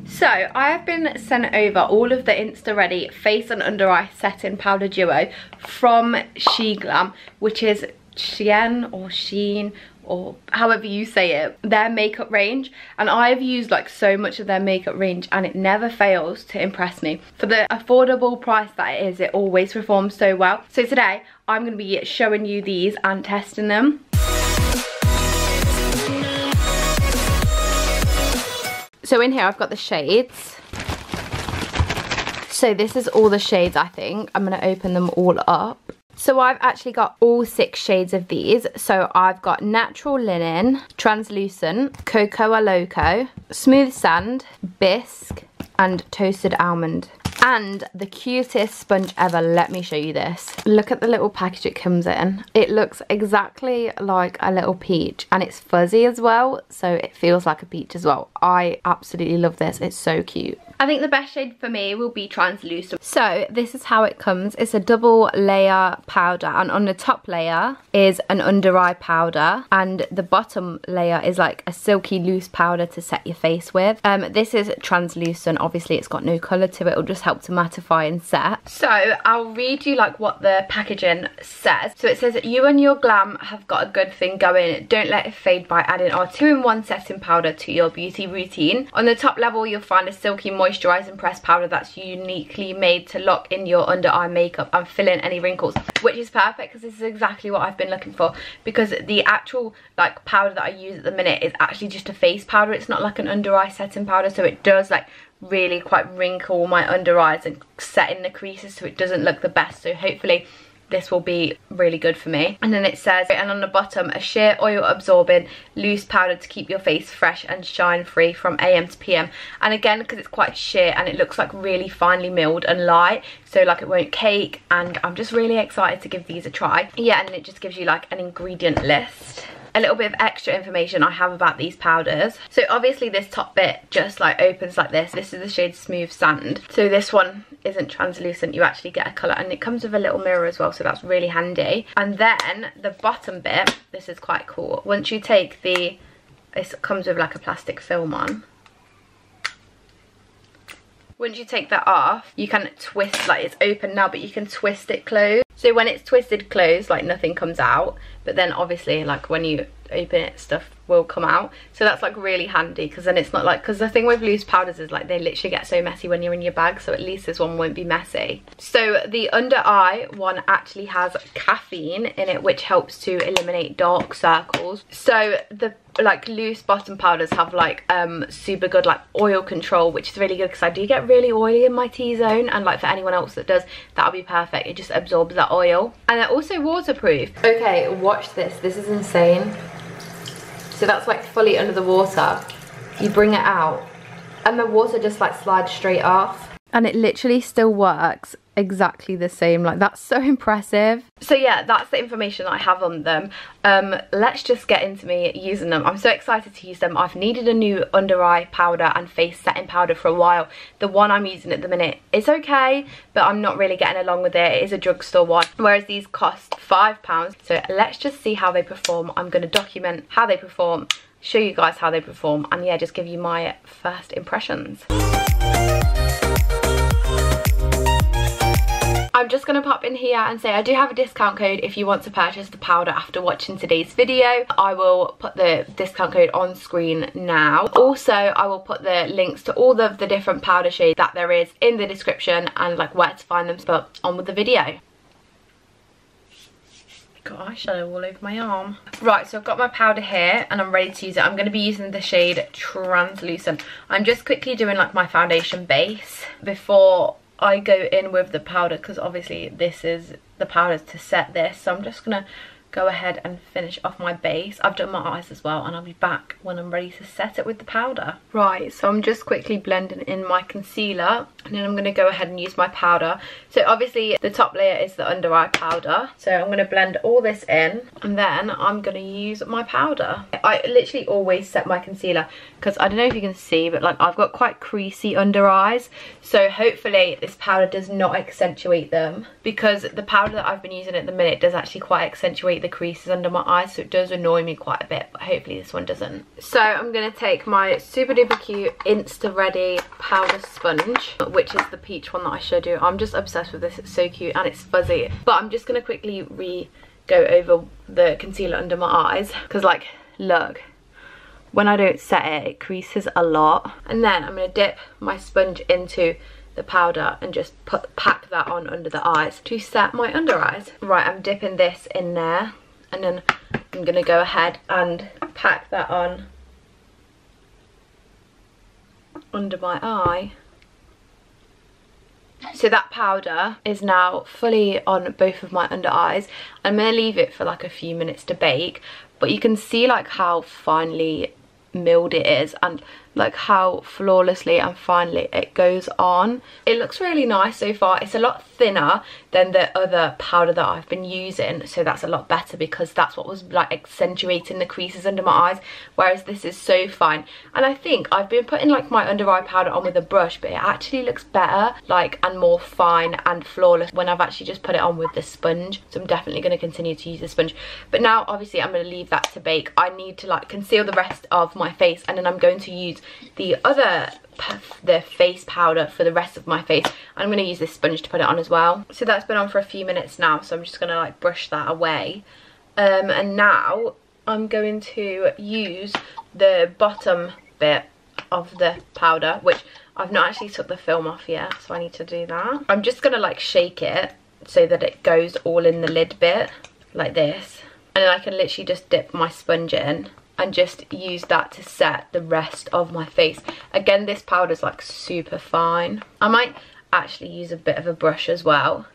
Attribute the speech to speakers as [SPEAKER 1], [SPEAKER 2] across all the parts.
[SPEAKER 1] So I have been sent over all of the Insta-Ready face and under eye setting powder duo from Sheglam, which is Shein or Sheen or however you say it, their makeup range, and I've used like so much of their makeup range and it never fails to impress me. For the affordable price that it is, it always performs so well. So today I'm going to be showing you these and testing them. So in here I've got the shades. So this is all the shades, I think. I'm going to open them all up. So I've actually got all 6 shades of these. So I've got Natural Linen, Translucent, Cocoa Loco, Smooth Sand, Bisque, and Toasted Almond. And the cutest sponge ever, let me show you this. Look at the little package it comes in. It looks exactly like a little peach and it's fuzzy as well, so it feels like a peach as well. I absolutely love this, it's so cute. I think the best shade for me will be Translucent. So this is how it comes. It's a double layer powder, and on the top layer is an under eye powder and the bottom layer is like a silky loose powder to set your face with. This is Translucent. Obviously it's got no colour to it, it'll just help to mattify and set. So I'll read you like what the packaging says. So it says, you and your glam have got a good thing going. Don't let it fade by adding our 2-in-1 setting powder to your beauty routine. On the top level you'll find a silky moisturising pressed powder that's uniquely made to lock in your under eye makeup and fill in any wrinkles, which is perfect because this is exactly what I've been looking for, because the actual like powder that I use at the minute is actually just a face powder. It's not like an under eye setting powder, so it does like really quite wrinkle my under eyes and set in the creases, so it doesn't look the best. So hopefully this will be really good for me. And then it says, and on the bottom, a sheer oil absorbing loose powder to keep your face fresh and shine free from AM to PM. And again, because it's quite sheer and it looks like really finely milled and light, so like it won't cake, and I'm just really excited to give these a try. Yeah, and it just gives you like an ingredient list. A little bit of extra information I have about these powders. So obviously this top bit just like opens like this. This is the shade Smooth Sand. So this one isn't translucent, you actually get a colour, and it comes with a little mirror as well, so that's really handy. And then the bottom bit, this is quite cool. Once you take the, it comes with like a plastic film on. Once you take that off, you can twist, like it's open now, but you can twist it closed. So when it's twisted closed, like nothing comes out, but then obviously like when you open it, stuff will come out. So that's like really handy, because then it's not like, because the thing with loose powders is like they literally get so messy when you're in your bag, so at least this one won't be messy. So the under eye one actually has caffeine in it, which helps to eliminate dark circles. So the like loose bottom powders have like super good like oil control, which is really good because I do get really oily in my T-zone, and like for anyone else that does, that'll be perfect. It just absorbs that oil, and they're also waterproof. Okay, watch this, this is insane. So that's like fully under the water. You bring it out and the water just like slides straight off, and it literally still works exactly the same. Like that's so impressive. So yeah, that's the information that I have on them. Let's just get into me using them. I'm so excited to use them. I've needed a new under eye powder and face setting powder for a while. The one I'm using at the minute is okay, but I'm not really getting along with it. It is a drugstore one, whereas these cost £5. So let's just see how they perform. I'm going to document how they perform, show you guys how they perform, and yeah, just give you my first impressions. I'm just going to pop in here and say I do have a discount code if you want to purchase the powder after watching today's video. I will put the discount code on screen now. Also, I will put the links to all of the different powder shades that there is in the description and like where to find them. But on with the video. Got eyeshadow all over my arm. Right, so I've got my powder here and I'm ready to use it. I'm going to be using the shade Translucent. I'm just quickly doing like my foundation base before I go in with the powder, because obviously this is the powder to set this. So I'm just gonna go ahead and finish off my base. I've done my eyes as well, and I'll be back when I'm ready to set it with the powder. Right, so I'm just quickly blending in my concealer, and then I'm going to go ahead and use my powder. So obviously the top layer is the under eye powder, so I'm going to blend all this in, and then I'm going to use my powder. I literally always set my concealer, because I don't know if you can see, but like I've got quite creasy under eyes, so hopefully this powder does not accentuate them, because the powder that I've been using at the minute does actually quite accentuate the creases under my eyes, so it does annoy me quite a bit, but hopefully this one doesn't. So I'm going to take my super duper cute insta-ready powder sponge, which is the peach one that I showed you. I'm just obsessed with this. It's so cute and it's fuzzy. But I'm just going to quickly go over the concealer under my eyes, because like, look, when I don't set it, it creases a lot. And then I'm going to dip my sponge into the powder and just pack that on under the eyes to set my under eyes. Right, I'm dipping this in there, and then I'm going to go ahead and pack that on under my eye. So that powder is now fully on both of my under eyes. I'm going to leave it for like a few minutes to bake, but you can see like how finely milled it is, and like how flawlessly and finely it goes on. It looks really nice so far. It's a lot thinner than the other powder that I've been using, so that's a lot better, because that's what was like accentuating the creases under my eyes, whereas this is so fine. And I think I've been putting like my under eye powder on with a brush, but it actually looks better like and more fine and flawless when I've actually just put it on with the sponge. So I'm definitely going to continue to use the sponge, but now obviously I'm going to leave that to bake. I need to like conceal the rest of my face, and then I'm going to use the face powder for the rest of my face. I'm going to use this sponge to put it on as well. So that's been on for a few minutes now, so I'm just going to like brush that away. And now I'm going to use the bottom bit of the powder, which I've not actually took the film off yet, so I need to do that. I'm just going to like shake it so that it goes all in the lid bit like this, and then I can literally just dip my sponge in and just use that to set the rest of my face. Again, this powder's like super fine. I might actually use a bit of a brush as well.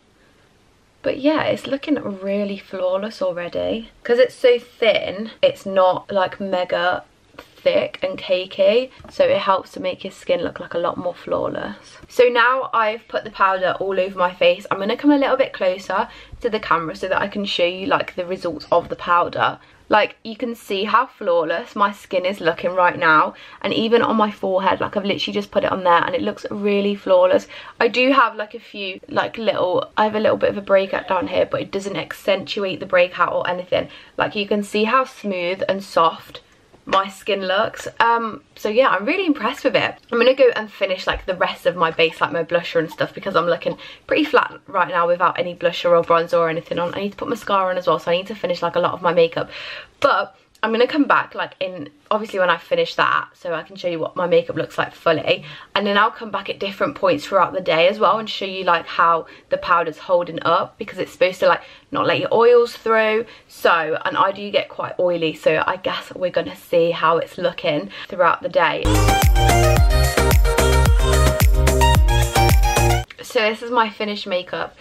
[SPEAKER 1] But yeah, it's looking really flawless already. Because it's so thin, it's not like mega thick and cakey, so it helps to make your skin look like a lot more flawless. So now I've put the powder all over my face, I'm going to come a little bit closer to the camera so that I can show you like the results of the powder. Like, you can see how flawless my skin is looking right now, and even on my forehead, like I've literally just put it on there and it looks really flawless. I do have like a few like I have a little bit of a breakout down here, but it doesn't accentuate the breakout or anything. Like, you can see how smooth and soft my skin looks. So yeah, I'm really impressed with it. I'm gonna go and finish like the rest of my base, like my blusher and stuff, because I'm looking pretty flat right now without any blusher or bronzer or anything on. I need to put mascara on as well, so I need to finish like a lot of my makeup. But I'm gonna come back like in, obviously when I finish that, so I can show you what my makeup looks like fully, and then I'll come back at different points throughout the day as well and show you like how the powder's holding up, because it's supposed to like not let your oils through. So, and I do get quite oily, so I guess we're gonna see how it's looking throughout the day. So this is my finished makeup.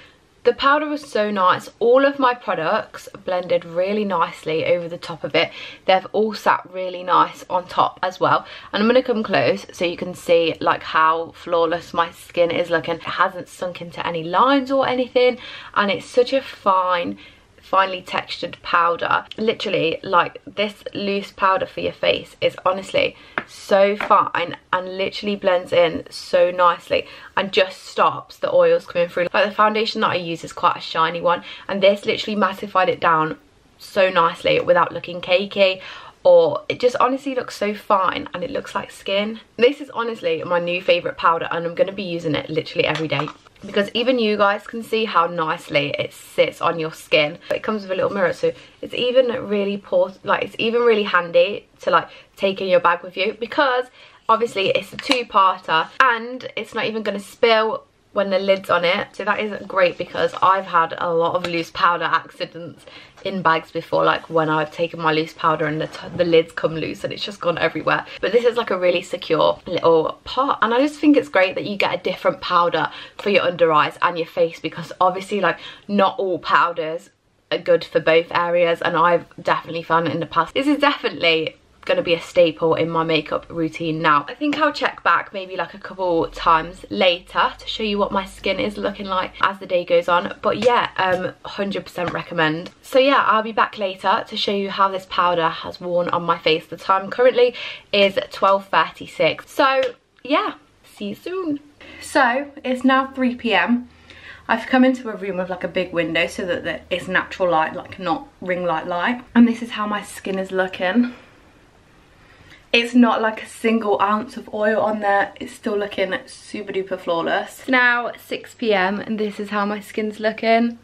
[SPEAKER 1] The powder was so nice. All of my products blended really nicely over the top of it. They've all sat really nice on top as well. And I'm going to come close so you can see like how flawless my skin is looking. It hasn't sunk into any lines or anything, and it's such a finely textured powder. Literally, like, this loose powder for your face is honestly so fine and literally blends in so nicely and just stops the oils coming through. Like, the foundation that I use is quite a shiny one, and this literally mattified it down so nicely without looking cakey, or it just honestly looks so fine and it looks like skin. This is honestly my new favourite powder, and I'm going to be using it literally every day, because even you guys can see how nicely it sits on your skin. It comes with a little mirror, so it's even really it's even really handy to like take in your bag with you, because obviously it's a two-parter and it's not even going to spill when the lid's on it. So that is great, because I've had a lot of loose powder accidents in bags before, like when I've taken my loose powder and the lids come loose and it's just gone everywhere. But this is like a really secure little part, and I just think it's great that you get a different powder for your under eyes and your face, because obviously like not all powders are good for both areas, and I've definitely found it in the past. This is definitely going to be a staple in my makeup routine now. I think I'll check back maybe like a couple times later to show you what my skin is looking like as the day goes on. But yeah, 100% recommend. So yeah, I'll be back later to show you how this powder has worn on my face. The time currently is 12:36. So yeah, see you soon. So it's now 3 PM. I've come into a room with like a big window so that it's natural light, like not ring light. And this is how my skin is looking. It's not like a single ounce of oil on there. It's still looking super duper flawless. It's now 6 PM and this is how my skin's looking.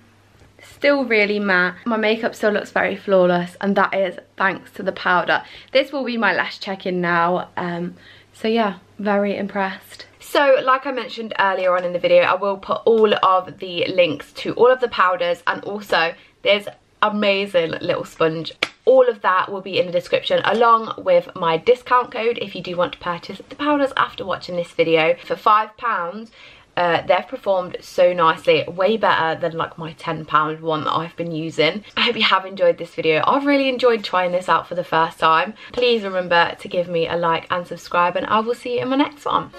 [SPEAKER 1] Still really matte. My makeup still looks very flawless, and that is thanks to the powder. This will be my lash check-in now. So yeah, very impressed. So like I mentioned earlier on in the video, I will put all of the links to all of the powders, and also there's amazing little sponge. All of that will be in the description, along with my discount code if you do want to purchase the powders after watching this video. For £5, they've performed so nicely, way better than like my £10 one that I've been using. I hope you have enjoyed this video. I've really enjoyed trying this out for the first time. Please remember to give me a like and subscribe, and I will see you in my next one.